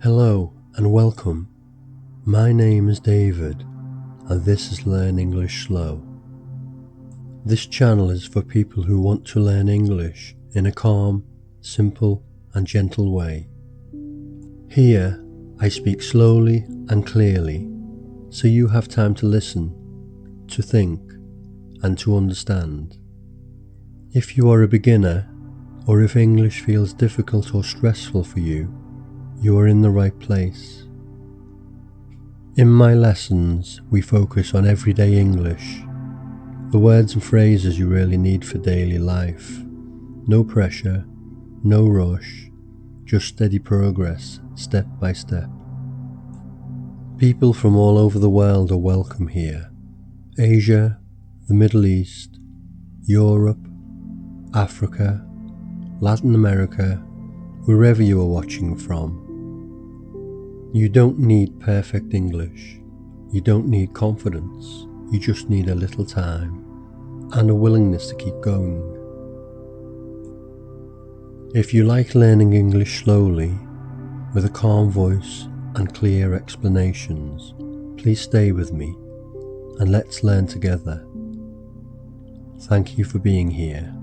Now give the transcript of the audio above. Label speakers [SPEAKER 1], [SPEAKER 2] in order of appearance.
[SPEAKER 1] Hello and welcome. My name is David and this is Learn English Slow. This channel is for people who want to learn English in a calm, simple and gentle way. Here I speak slowly and clearly so you have time to listen, to think and to understand. If you are a beginner or if English feels difficult or stressful for you are in the right place. In my lessons, we focus on everyday English, the words and phrases you really need for daily life. No pressure, no rush, just steady progress, step by step. People from all over the world are welcome here. Asia, the Middle East, Europe, Africa, Latin America, wherever you are watching from. You don't need perfect English. You don't need confidence. You just need a little time and a willingness to keep going. If you like learning English slowly, with a calm voice and clear explanations, please stay with me and let's learn together. Thank you for being here.